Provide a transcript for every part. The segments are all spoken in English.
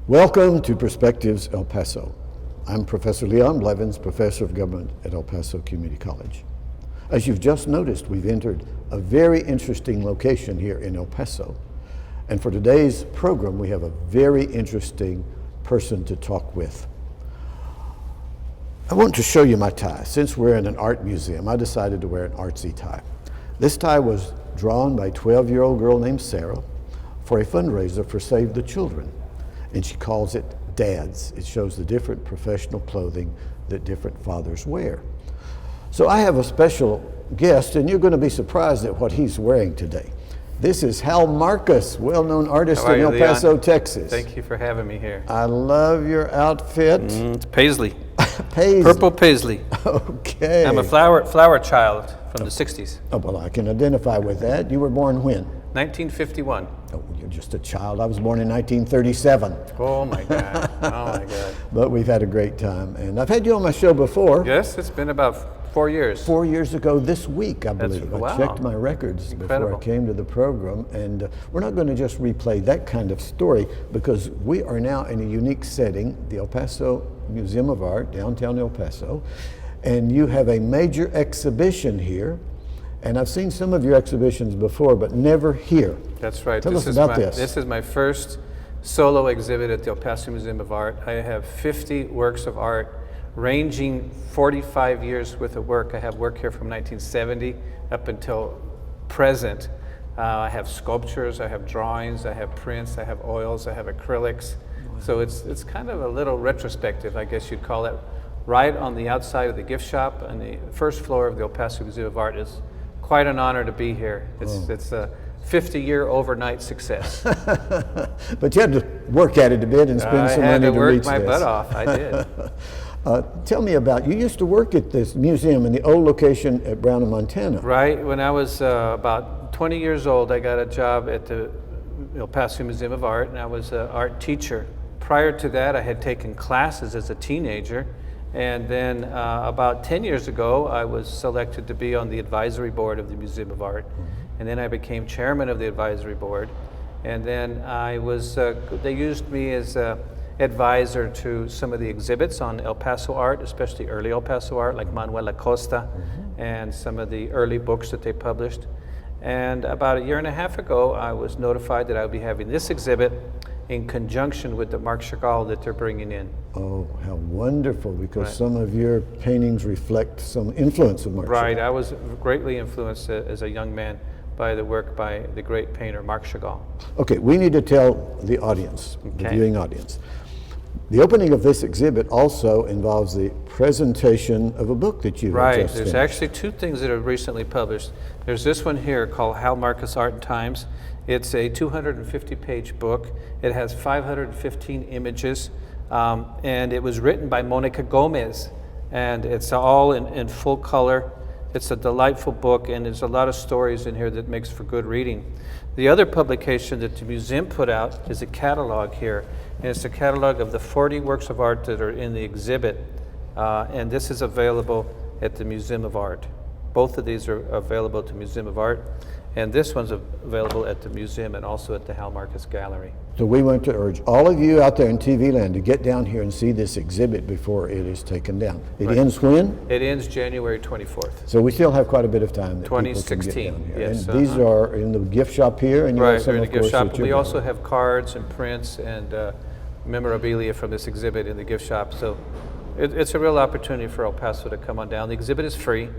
Welcome to Perspectives El Paso. I'm Professor Leon Blevins, Professor of Government at El Paso Community College. As you've just noticed, we've entered a very interesting location here in El Paso. And for today's program, we have a very interesting person to talk with. I want to show you my tie. Since we're in an art museum, I decided to wear an artsy tie. This tie was drawn by a 12-year-old girl named Sarah for a fundraiser for Save the Children. And she calls it Dads. It shows the different professional clothing that different fathers wear. So I have a special guest, and you're going to be surprised at what he's wearing today. This is Hal Marcus, well-known artist in El Paso, Leon? Texas. Thank you for having me here. I love your outfit. It's paisley. Paisley. Purple paisley. Okay. I'm a flower child from the 60s. Oh, well, I can identify with that. You were born when? 1951. Oh, you're just a child. I was born in 1937. Oh my God. Oh my God. But we've had a great time. And I've had you on my show before. Yes, it's been about 4 years. 4 years ago this week, I believe. Wow. I checked my records before I came to the program. And we're not going to just replay that kind of story because we are now in a unique setting, the El Paso Museum of Art, downtown El Paso. And you have a major exhibition here. And I've seen some of your exhibitions before, but never here. That's right. Tell us about this. This is my first solo exhibit at the El Paso Museum of Art. I have 50 works of art, ranging 45 years worth of work. I have work here from 1970 up until present. I have sculptures, I have drawings, I have prints, I have oils, I have acrylics. Wow. So it's kind of a little retrospective, I guess you'd call it. Right on the outside of the gift shop on the first floor of the El Paso Museum of Art is quite an honor to be here. It's a 50-year overnight success. But you had to work at it a bit and spend some money to reach this. I had to work my butt off. I did. Tell me about, you used to work at this museum in the old location at Brown in Montana. Right. When I was about 20 years old, I got a job at the El Paso Museum of Art, and I was an art teacher. Prior to that, I had taken classes as a teenager. And then about 10 years ago, I was selected to be on the advisory board of the Museum of Art. And then I became chairman of the advisory board. And then I was, they used me as an advisor to some of the exhibits on El Paso art, especially early El Paso art, like Manuel Acosta, and some of the early books that they published. And about a year and a half ago, I was notified that I would be having this exhibit in conjunction with the Marc Chagall that they're bringing in. Oh, how wonderful, because some of your paintings reflect some influence of Marc Chagall. Right, I was greatly influenced as a young man by the work by the great painter Marc Chagall. Okay, we need to tell the audience, the viewing audience. The opening of this exhibit also involves the presentation of a book that you have just There's finished. actually two things that are recently published. There's this one here called Hal Marcus Art and Times. It's a 250-page book. It has 515 images, and it was written by Monica Gomez, and it's all in full color. It's a delightful book, and there's a lot of stories in here that makes for good reading. The other publication that the museum put out is a catalog here, and it's a catalog of the 40 works of art that are in the exhibit, and this is available at the Museum of Art. Both of these are available at the Museum of Art, and this one's available at the museum and also at the Hal Marcus Gallery. So we want to urge all of you out there in TV land to get down here and see this exhibit before it is taken down. It ends when? It ends January 24th. So we still have quite a bit of time that 2016, people can get down here. yes. And these are in the gift shop here, and you have some, they're in of the gift course, shop. We also have cards and prints and memorabilia from this exhibit in the gift shop. So it's a real opportunity for El Paso to come on down. The exhibit is free,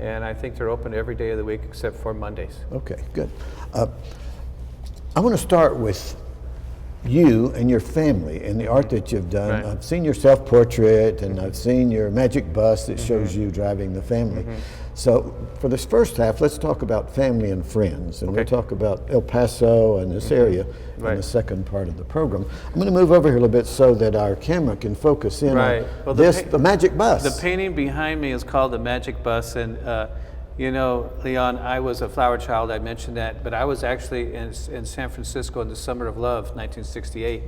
and I think they're open every day of the week except for Mondays. Okay, good. I want to start with you and your family and the art that you've done. Right. I've seen your self-portrait, and I've seen your magic bus that shows you driving the family. So for this first half, let's talk about family and friends, and we'll talk about El Paso and this area in the second part of the program. I'm going to move over here a little bit so that our camera can focus in on the magic bus. The painting behind me is called the Magic Bus, and you know, Leon, I was a flower child, I mentioned that, but I was actually in San Francisco in the Summer of Love, 1968,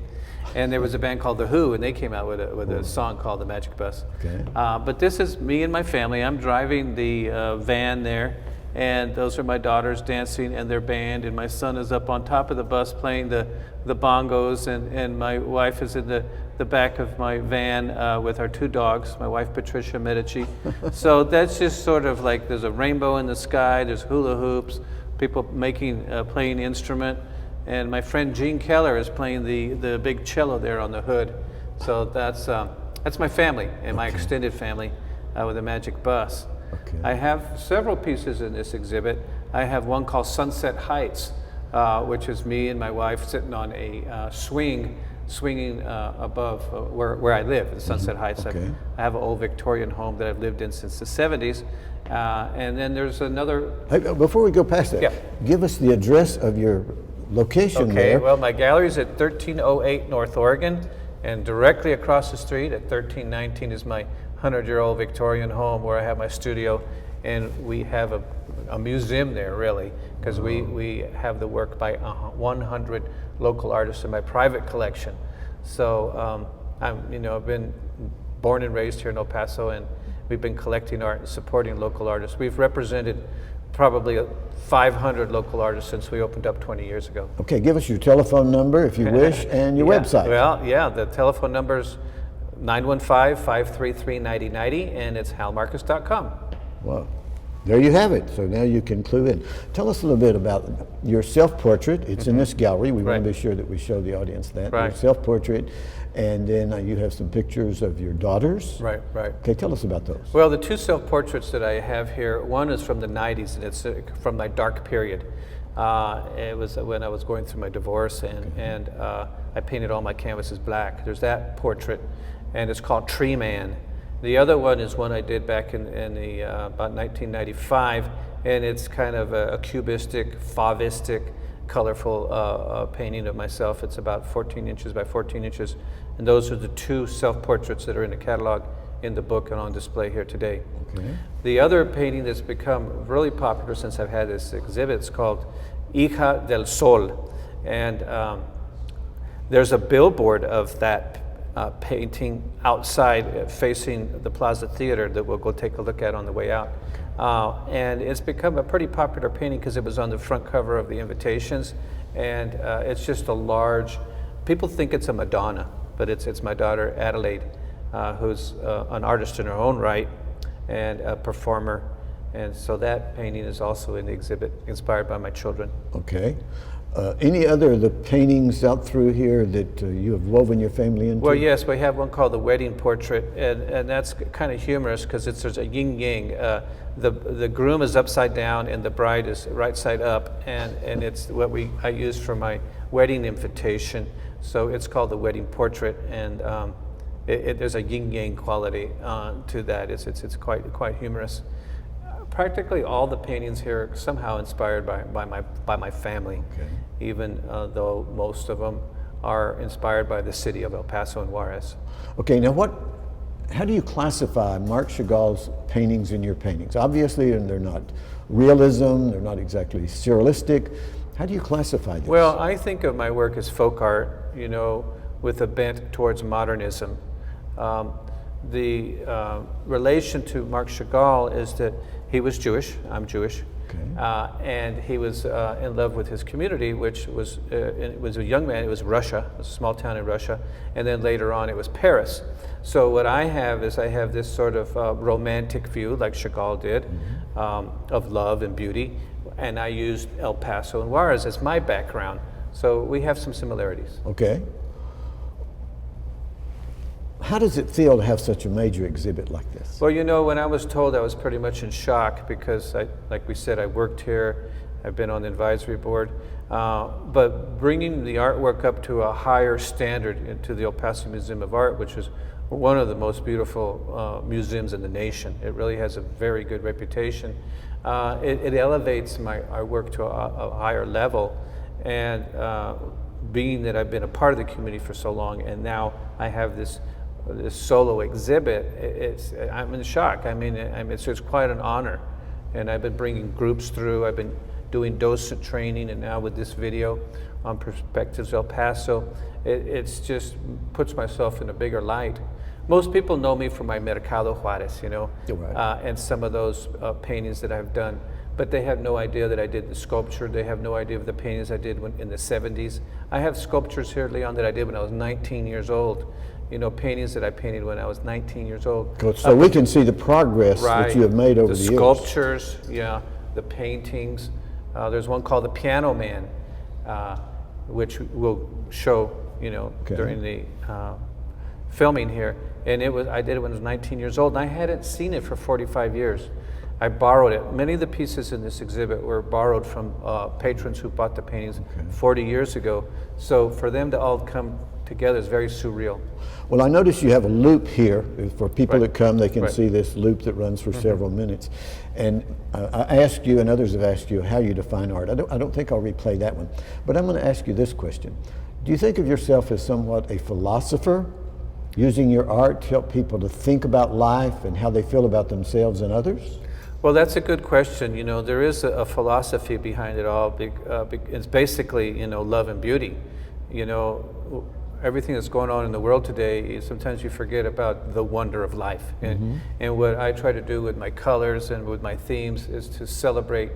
and there was a band called The Who, and they came out with a song called The Magic Bus. Okay. But this is me and my family. I'm driving the van there, And those are my daughters dancing and their band, and my son is up on top of the bus playing the bongos, and my wife is in the back of my van with our two dogs, my wife Patricia Medici. So that's just sort of like there's a rainbow in the sky, there's hula hoops, people playing instrument, and my friend Gene Keller is playing the big cello there on the hood. So that's my family and my extended family with the Magic Bus. Okay. I have several pieces in this exhibit. I have one called Sunset Heights, which is me and my wife sitting on a swinging above where I live, the Sunset Heights. Okay. I have an old Victorian home that I've lived in since the 70s. And then there's another. Hey, before we go past that, Yeah. give us the address of your location Okay, there. well, my gallery is at 1308 North Oregon, and directly across the street at 1319 is my 100-year-old Victorian home where I have my studio, and we have a museum there, really, because we have the work by 100 local artists in my private collection. So I've been born and raised here in El Paso, and we've been collecting art and supporting local artists. We've represented probably 500 local artists since we opened up 20 years ago. Okay, give us your telephone number if you wish, and your website. Well, yeah, the telephone number's 915-533-9090, and it's halmarcus.com. Well, there you have it. So now you can clue in. Tell us a little bit about your self-portrait. It's in this gallery. We want to be sure that we show the audience that. Right. Your self-portrait, and then you have some pictures of your daughters. Right. Okay, tell us about those. Well, the two self-portraits that I have here, one is from the 90s, and it's from my dark period. It was when I was going through my divorce, and I painted all my canvases black. There's that portrait, and it's called Tree Man. The other one is one I did back in the about 1995, and it's kind of a cubistic, fauvistic, colorful painting of myself. It's about 14 inches by 14 inches, and those are the two self-portraits that are in the catalog, in the book, and on display here today. Okay. The other painting that's become really popular since I've had this exhibit is called Hija del Sol, and there's a billboard of that painting outside facing the Plaza Theater that we'll go take a look at on the way out. And it's become a pretty popular painting because it was on the front cover of the invitations, and it's just a large, people think it's a Madonna, but it's my daughter Adelaide, who's an artist in her own right and a performer, and so that painting is also in the exhibit, inspired by my children. Okay. Any other of the paintings out through here that you have woven your family into? Well, yes, we have one called the Wedding Portrait, and that's kind of humorous because there's a yin-yang. The groom is upside down and the bride is right side up, and it's what I used for my wedding invitation. So it's called the Wedding Portrait, and there's a yin-yang quality to that. It's quite humorous. Practically all the paintings here are somehow inspired by my family, even though most of them are inspired by the city of El Paso and Juarez. Okay, now how do you classify Marc Chagall's paintings in your paintings? Obviously, they're not realism, they're not exactly surrealistic. How do you classify this? Well, I think of my work as folk art, with a bent towards modernism. The relation to Marc Chagall is that he was Jewish, I'm Jewish, and he was in love with his community, which was a young man. It was Russia, it was a small town in Russia, and then later on it was Paris. So what I have is this sort of romantic view, like Chagall did, of love and beauty, and I used El Paso and Juarez as my background. So we have some similarities. Okay. How does it feel to have such a major exhibit like this? Well, when I was told, I was pretty much in shock because, like we said, I worked here, I've been on the advisory board, but bringing the artwork up to a higher standard into the El Paso Museum of Art, which is one of the most beautiful museums in the nation. It really has a very good reputation. It elevates our work to a higher level, and being that I've been a part of the community for so long, and now I have this solo exhibit, I'm in shock. It's quite an honor, and I've been bringing groups through. I've been doing docent training, and now with this video on Perspectives El Paso, it's just puts myself in a bigger light. Most people know me from my Mercado Juarez, Right. And some of those paintings that I've done. but they have no idea that I did the sculpture. They have no idea of the paintings I did in the 70s. I have sculptures here, Leon, that I did when I was 19 years old. You know, paintings that I painted when I was 19 years old. So we can see the progress that you have made over the years. The sculptures, yeah, the paintings. There's one called The Piano Man, which we'll show, during the filming here. And I did it when I was 19 years old, and I hadn't seen it for 45 years. I borrowed it. Many of the pieces in this exhibit were borrowed from patrons who bought the paintings 40 years ago. So for them to all come together is very surreal. Well, I notice you have a loop here. For people that come, they can see this loop that runs for several minutes. And I asked you, and others have asked you, how you define art. I don't think I'll replay that one. But I'm going to ask you this question. Do you think of yourself as somewhat a philosopher, using your art to help people to think about life and how they feel about themselves and others? Well, that's a good question. There is a philosophy behind it all. It's basically, love and beauty. Everything that's going on in the world today, sometimes you forget about the wonder of life. And what I try to do with my colors and with my themes is to celebrate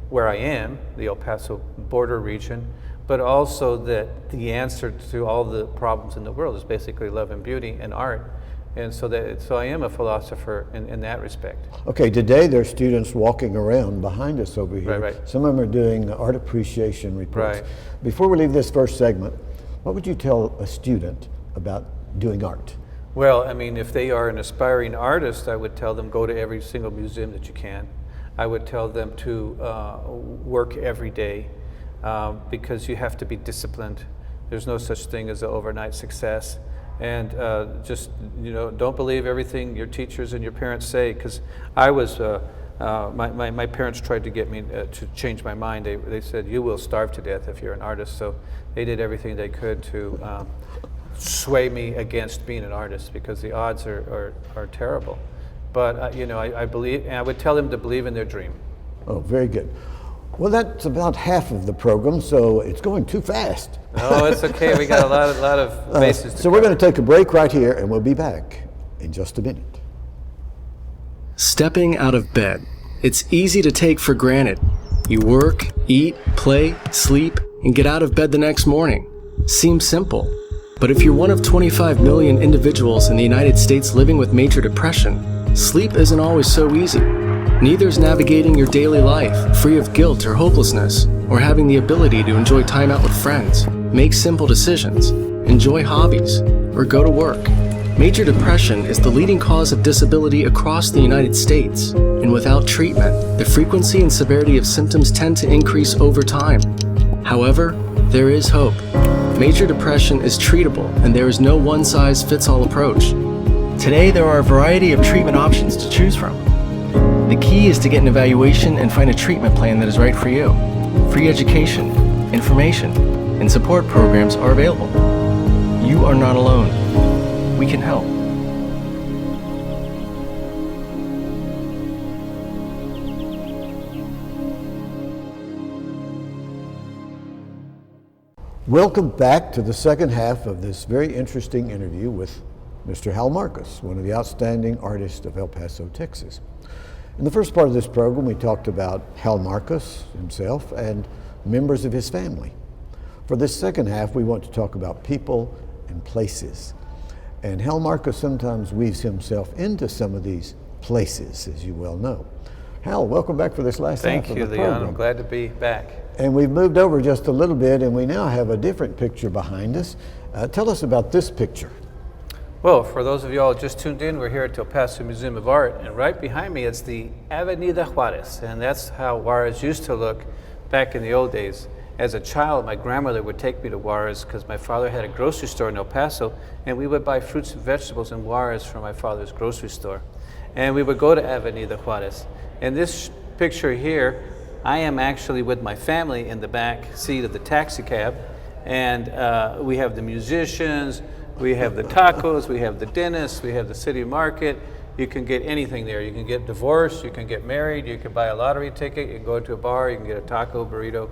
where I am, the El Paso border region, but also that the answer to all the problems in the world is basically love and beauty and art. And so I am a philosopher in that respect. Okay, today there are students walking around behind us over here. Right. Some of them are doing the art appreciation reports. Right. Before we leave this first segment, what would you tell a student about doing art? Well, I mean, if they are an aspiring artist, I would tell them go to every single museum that you can. I would tell them to work every day because you have to be disciplined. There's no such thing as an overnight success. And just, don't believe everything your teachers and your parents say, because I was, my parents tried to get me to change my mind. They said, you will starve to death if you're an artist. So they did everything they could to sway me against being an artist, because the odds are terrible. But, I believe, and I would tell them to believe in their dream. Oh, very good. Well, that's about half of the program, so it's going too fast. Oh, it's okay. We got a lot of bases to So we're going to take a break right here, and we'll be back in just a minute. Stepping out of bed. It's easy to take for granted. You work, eat, play, sleep, and get out of bed the next morning. Seems simple. But if you're one of 25 million individuals in the United States living with major depression, sleep isn't always so easy. Neither is navigating your daily life, free of guilt or hopelessness, or having the ability to enjoy time out with friends, make simple decisions, enjoy hobbies, or go to work. Major depression is the leading cause of disability across the United States, and without treatment, the frequency and severity of symptoms tend to increase over time. However, there is hope. Major depression is treatable, and there is no one-size-fits-all approach. Today, there are a variety of treatment options to choose from. The key is to get an evaluation and find a treatment plan that is right for you. Free education, information, and support programs are available. You are not alone. We can help. Welcome back to the second half of this very interesting interview with Mr. Hal Marcus, one of the outstanding artists of El Paso, Texas. In the first part of this program, we talked about Hal Marcus himself and members of his family. For this second half, we want to talk about people and places. And Hal Marcus sometimes weaves himself into some of these places, as you well know. Hal, welcome back for this last half of the program. Thank you, Leon. I'm glad to be back. And we've moved over just a little bit, and we now have a different picture behind us. Tell us about this picture. Well, for those of you all just tuned in, we're here at the El Paso Museum of Art, and right behind me is the Avenida Juarez, and that's how Juarez used to look back in the old days. As a child, my grandmother would take me to Juarez because my father had a grocery store in El Paso, and we would buy fruits and vegetables in Juarez from my father's grocery store. And we would go to Avenida Juarez. And this picture here, I am actually with my family in the back seat of the taxi cab, and we have the musicians, we have the tacos, we have the dentist, we have the city market. You can get anything there. You can get divorced, you can get married, you can buy a lottery ticket, you can go to a bar, you can get a taco, burrito.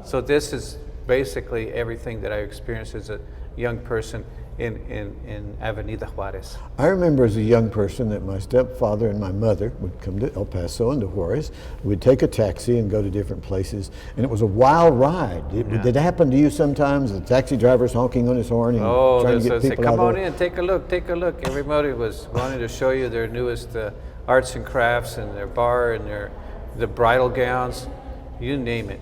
So this is basically everything that I experienced as a young person. in Avenida Juarez. I remember as a young person that my stepfather and my mother would come to El Paso and to Juarez. We'd take a taxi and go to different places, and it was a wild ride. Did it happen to you sometimes? The taxi driver's honking on his horn and trying to get people come out on in, take a look, take a look. Everybody was wanting to show you their newest arts and crafts and their bar and the bridal gowns, you name it.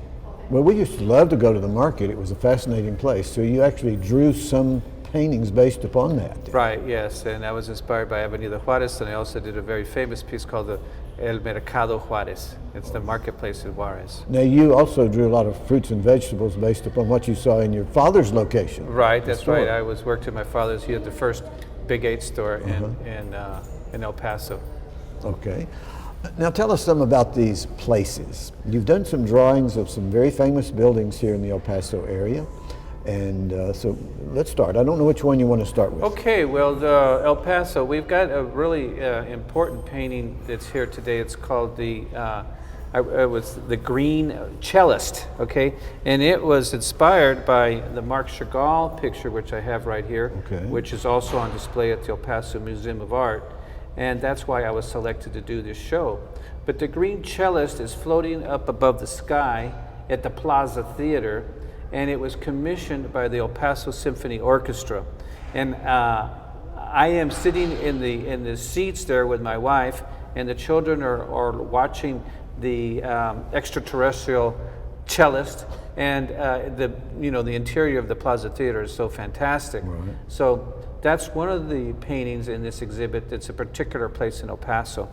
Well, we used to love to go to the market. It was a fascinating place. So you actually drew some paintings based upon that. Right, yes, and I was inspired by Avenida Juarez, and I also did a very famous piece called the El Mercado Juarez. It's the marketplace in Juarez. Now, you also drew a lot of fruits and vegetables based upon what you saw in your father's location. Right, that's right. I worked at my father's. He had the first Big 8 store in El Paso. Okay. Now tell us some about these places. You've done some drawings of some very famous buildings here in the El Paso area. And so let's start. I don't know which one you want to start with. Okay, well, El Paso, we've got a really important painting that's here today. It's called it was the Green Cellist, okay? And it was inspired by the Marc Chagall picture, which I have right here, which is also on display at the El Paso Museum of Art. And that's why I was selected to do this show. But the Green Cellist is floating up above the sky at the Plaza Theater, and it was commissioned by the El Paso Symphony Orchestra. And I am sitting in the seats there with my wife, and the children are watching the extraterrestrial cellist, and the interior of the Plaza Theater is so fantastic. Right. So that's one of the paintings in this exhibit that's a particular place in El Paso.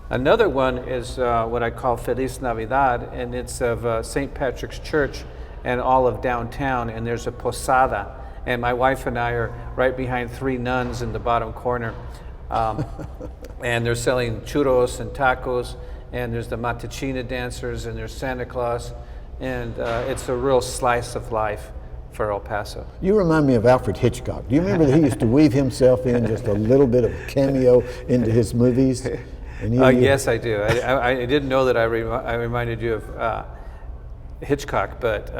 Another one is what I call Feliz Navidad, and it's of St. Patrick's Church and all of downtown, and there's a posada, and my wife and I are right behind three nuns in the bottom corner, and they're selling churros and tacos, and there's the matachina dancers, and there's Santa Claus, and it's a real slice of life for El Paso. You remind me of Alfred Hitchcock. Do you remember that he used to weave himself in just a little bit of cameo into his movies? And yes, I do. I didn't know that I reminded you of Hitchcock, but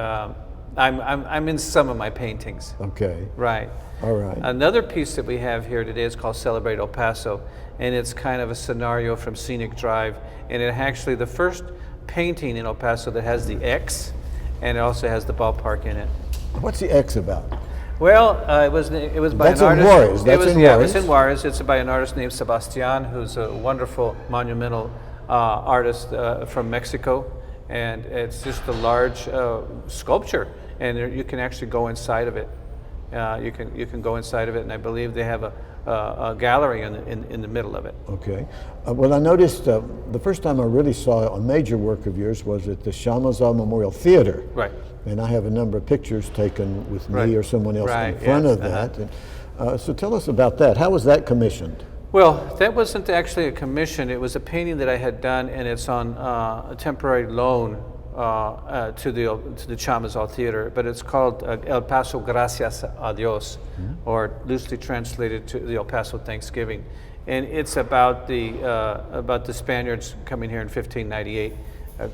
I'm in some of my paintings. Okay. Right. All right. Another piece that we have here today is called Celebrate El Paso, and it's kind of a scenario from Scenic Drive, and it actually the first painting in El Paso that has the X, and it also has the ballpark in it. What's the X about? Well, it was by That's an artist. In Juarez. That's in Juarez. It's in Juarez. It's by an artist named Sebastian, who's a wonderful monumental artist from Mexico, and it's just a large sculpture, and you can actually go inside of it. You can go inside of it, and I believe they have a gallery in the middle of it. Okay. Well, I noticed the first time I really saw a major work of yours was at the Chamazal Memorial Theater. Right. And I have a number of pictures taken with me or someone else in front of that. And, so tell us about that. How was that commissioned? Well, that wasn't actually a commission. It was a painting that I had done, and it's on a temporary loan to the Chamazal Theater, but it's called El Paso Gracias a Dios, or loosely translated to the El Paso Thanksgiving, and it's about the Spaniards coming here in 1598,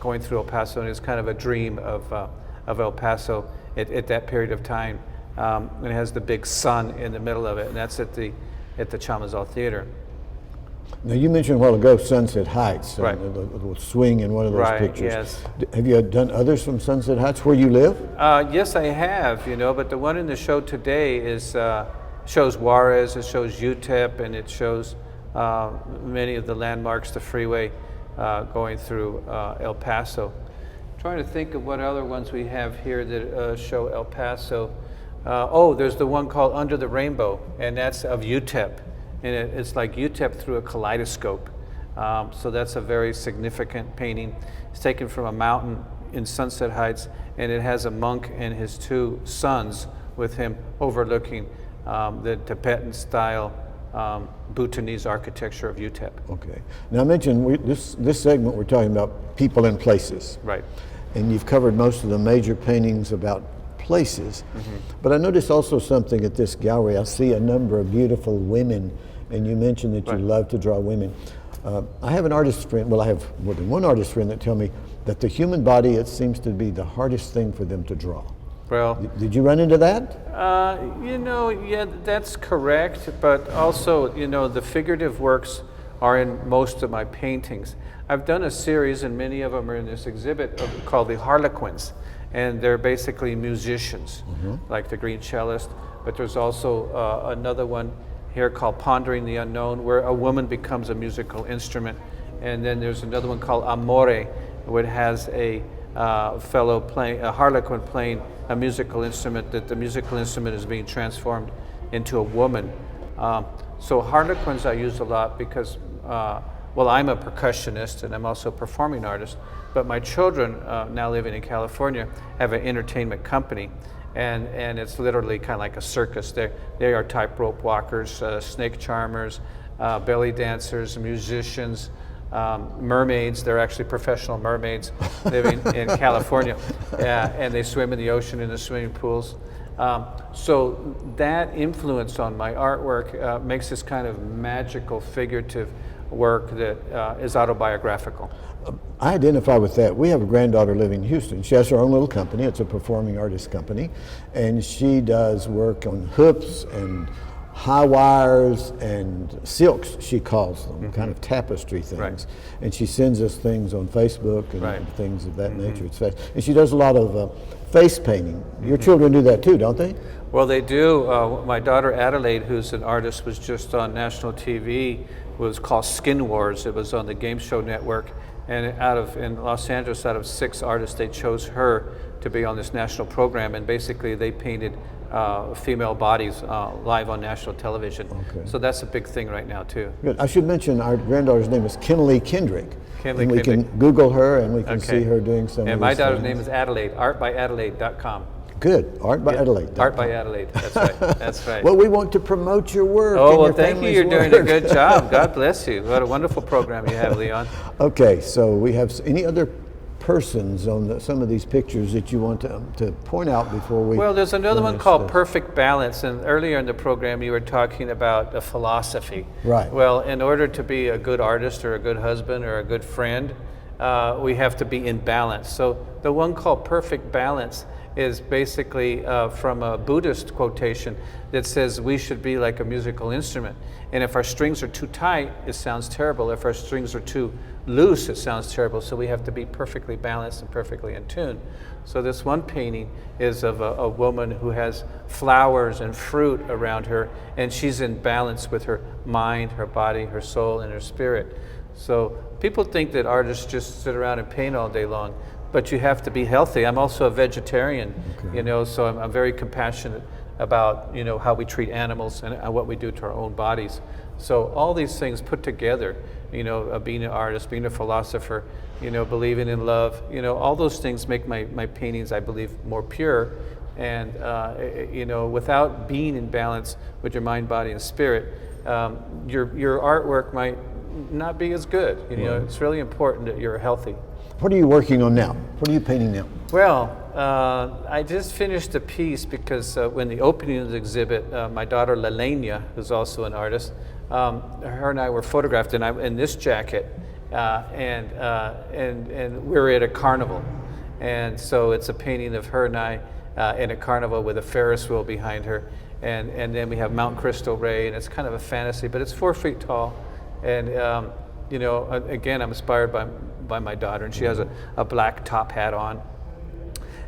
going through El Paso, and it's kind of a dream of El Paso at that period of time. It has the big sun in the middle of it, and that's at the Chamazal Theater. Now, you mentioned a while ago Sunset Heights, right. The little swing in one of those pictures. Yes. Have you done others from Sunset Heights where you live? Yes, I have, but the one in the show today shows Juarez, it shows UTEP, and it shows many of the landmarks, the freeway going through El Paso. I'm trying to think of what other ones we have here that show El Paso. There's the one called Under the Rainbow, and that's of UTEP. And it's like UTEP through a kaleidoscope. So that's a very significant painting. It's taken from a mountain in Sunset Heights, and it has a monk and his two sons with him overlooking the Tibetan-style Bhutanese architecture of UTEP. Okay. Now I mentioned this segment we're talking about people and places. Right. And you've covered most of the major paintings about places. But I noticed also something at this gallery. I see a number of beautiful women, and you mentioned that you love to draw women. I have an artist friend, well, I have more than one artist friend that tell me that the human body, it seems to be the hardest thing for them to draw. Well, Did you run into that? yeah, that's correct. But also, the figurative works are in most of my paintings. I've done a series, and many of them are in this exhibit called the Harlequins, and they're basically musicians, like the Green Cellist. But there's also another one here called Pondering the Unknown, where a woman becomes a musical instrument. And then there's another one called Amore, where it has a fellow playing, a harlequin playing a musical instrument, that the musical instrument is being transformed into a woman. So harlequins I use a lot because, well, I'm a percussionist and I'm also a performing artist, but my children, now living in California, have an entertainment company. And it's literally kind of like a circus. They are tightrope walkers, snake charmers, belly dancers, musicians, mermaids. They're actually professional mermaids living in California. And they swim in the ocean in the swimming pools. So that influence on my artwork makes this kind of magical, figurative work that is autobiographical. I identify with that. We have a granddaughter living in Houston. She has her own little company. It's a performing artist company. And she does work on hoops and high wires and silks, she calls them, kind of tapestry things. Right. And she sends us things on Facebook and Right. things of that nature. And she does a lot of face painting. Your children do that too, don't they? Well, they do. My daughter Adelaide, who's an artist, was just on national TV. It was called Skin Wars. It was on the Game Show Network. And in Los Angeles, out of 6 artists, they chose her to be on this national program. And basically, they painted female bodies live on national television. Okay. So that's a big thing right now, too. Good. I should mention our granddaughter's name is Kinley Kendrick. Kinley and we Kendrick. can Google her and we can Okay. see her doing some And of my these daughter's things. name is Adelaide, artbyadelaide.com. Good. Art by Adelaide. Art by Adelaide, that's right, that's right. Well, we want to promote your work. Oh, and well, your thank you. family's You're doing a work. good job. God bless you. What a wonderful program you have, Leon. Okay, so we have any other persons on some of these pictures that you want to point out before we... Well, there's another one finish called this? Perfect Balance, and earlier in the program you were talking about a philosophy. Right. Well, in order to be a good artist or a good husband or a good friend, we have to be in balance. So the one called Perfect Balance is basically from a Buddhist quotation that says we should be like a musical instrument. And if our strings are too tight, it sounds terrible. If our strings are too loose, it sounds terrible. So we have to be perfectly balanced and perfectly in tune. So this one painting is of a woman who has flowers and fruit around her, and she's in balance with her mind, her body, her soul, and her spirit. So people think that artists just sit around and paint all day long, but you have to be healthy. I'm also a vegetarian, so I'm very compassionate about, how we treat animals and what we do to our own bodies. So all these things put together, being an artist, being a philosopher, believing in love, all those things make my paintings, I believe, more pure. And, without being in balance with your mind, body, and spirit, your artwork might not be as good. It's really important that you're healthy. What are you working on now? What are you painting now? Well, I just finished a piece because when the opening of the exhibit, my daughter Lalenia, who's also an artist, her and I were photographed in this jacket, and we were at a carnival. And so it's a painting of her and I in a carnival with a Ferris wheel behind her. And then we have Mount Cristo Rey, and it's kind of a fantasy, but it's 4 feet tall. And again, I'm inspired by my daughter, and she has a black top hat on.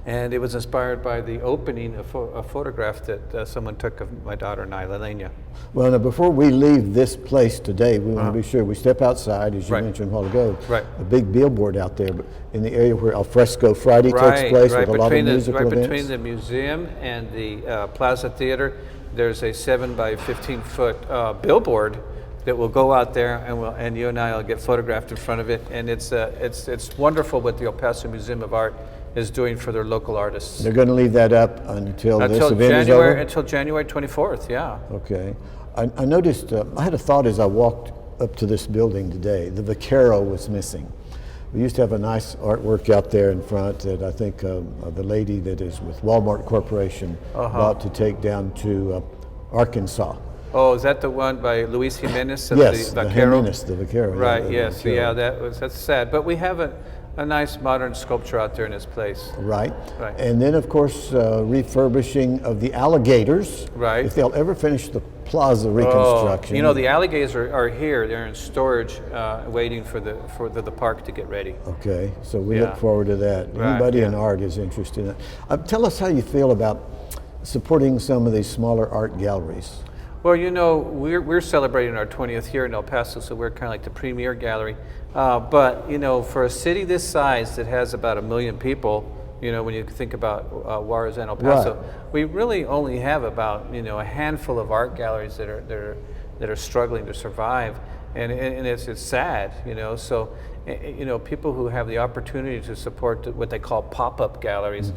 And it was inspired by the opening of a photograph that someone took of my daughter and I, Lalenia. Well, now, before we leave this place today, we want to be sure we step outside, as you Right. mentioned a while ago. Right. A big billboard out there in the area where Al Fresco Friday takes place with a lot of musical events. Between the museum and the Plaza Theater, there's a 7 by 15 foot billboard that will go out there, and you and I will get photographed in front of it. And it's wonderful what the El Paso Museum of Art is doing for their local artists. They're going to leave that up until this event is over? Until January 24th, yeah. Okay. I noticed, I had a thought as I walked up to this building today. The Vaquero was missing. We used to have a nice artwork out there in front that I think the lady that is with Walmart Corporation bought to take down to Arkansas. Oh, is that the one by Luis Jimenez of Yes, the Vaquero? The Vaquero. Right, the yes, Vaquero. yeah, that's sad. But we have a nice modern sculpture out there in its place. Right. Right. And then, of course, refurbishing of the alligators. Right. If they'll ever finish the plaza reconstruction. You know, the alligators are here. They're in storage, waiting for the park to get ready. Okay, so we Yeah. look forward to that. Right, Anybody in yeah. art is interested in that. Tell us how you feel about supporting some of these smaller art galleries. Well, you know, we're celebrating our 20th year in El Paso, so we're kind of like the premier gallery. But, you know, for a city this size that has about 1 million people, you know, when you think about Juarez and El Paso, Right. we really only have about, you know, a handful of art galleries that are struggling to survive. And it's sad, you know, so, you know, people who have the opportunity to support what they call pop-up galleries,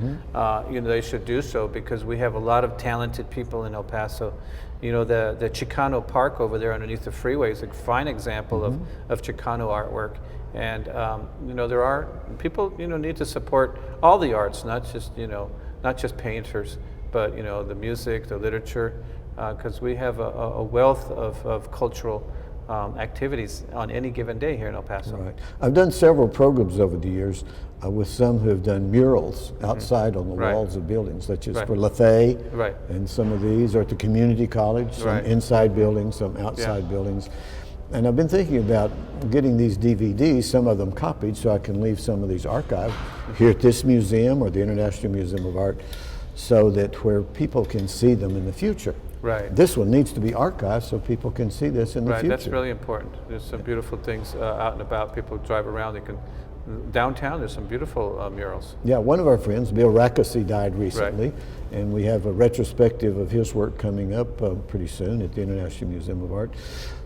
you know, they should do so, because we have a lot of talented people in El Paso. You know, the Chicano Park over there underneath the freeway is a fine example of Chicano artwork. And, you know, there are people, you know, need to support all the arts, not just, you know, not just painters, but, you know, the music, the literature, because we have a wealth of cultural activities on any given day here in El Paso. Right. I've done several programs over the years with some who have done murals outside on the Right. walls of buildings, such as Right. for Lafay Right. and some of these, or at the community college, some Right. inside buildings, some outside buildings. And I've been thinking about getting these DVDs, some of them copied, so I can leave some of these archived here at this museum or the International Museum of Art, so that where people can see them in the future. Right. This one needs to be archived so people can see this in the Right, future. that's really important. There's some beautiful things out and about. People drive around. They can downtown. There's some beautiful murals. Yeah, one of our friends, Bill Rackesee, died recently, and we have a retrospective of his work coming up pretty soon at the International Museum of Art.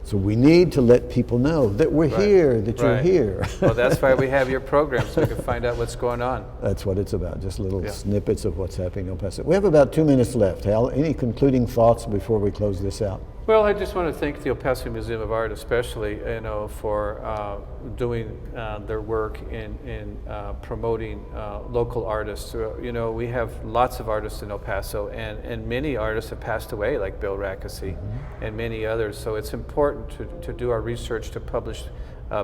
So we need to let people know that we're here, that you're Right. here. Well, that's why we have your program, so we can find out what's going on. That's what it's about, just little Yeah. snippets of what's happening in El Paso. We have about 2 minutes left. Hal, any concluding thoughts before we close this out? Well, I just want to thank the El Paso Museum of Art, especially, you know, for doing their work in promoting local artists. You know, we have lots of artists in El Paso, and many artists have passed away, like Bill Rackesee and many others. So it's important to do our research, to publish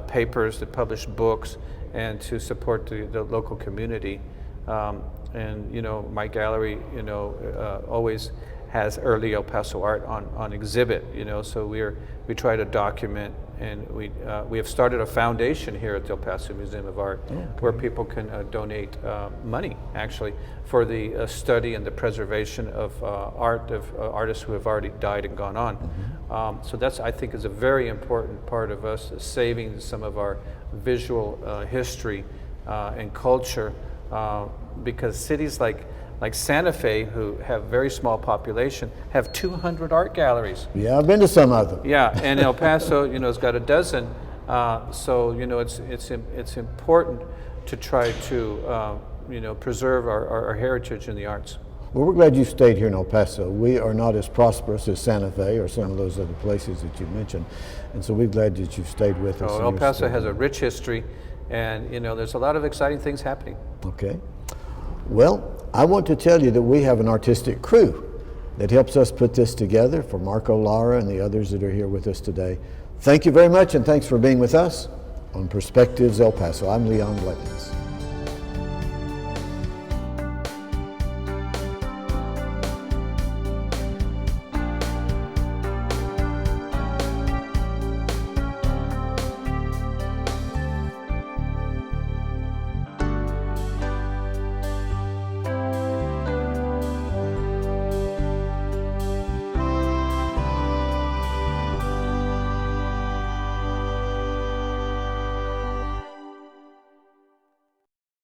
papers, to publish books, and to support the local community. And you know, my gallery, you know, always has early El Paso art on exhibit, you know, so we try to document, and we have started a foundation here at the El Paso Museum of Art where people can donate money, actually, for the study and the preservation of art of artists who have already died and gone on. So that's, I think, is a very important part of us saving some of our visual history and culture, because cities like Santa Fe, who have very small population, have 200 art galleries. Yeah, I've been to some of them. Yeah, and El Paso, you know, has got a dozen. So you know, it's important to try to you know, preserve our heritage in the arts. Well, we're glad you stayed here in El Paso. We are not as prosperous as Santa Fe or some of those other places that you mentioned, and so we're glad that you stayed with us. El Paso has a rich history, and you know, there's a lot of exciting things happening. Okay. Well, I want to tell you that we have an artistic crew that helps us put this together, for Marco Lara and the others that are here with us today. Thank you very much, and thanks for being with us on Perspectives El Paso. I'm Leon Blevins.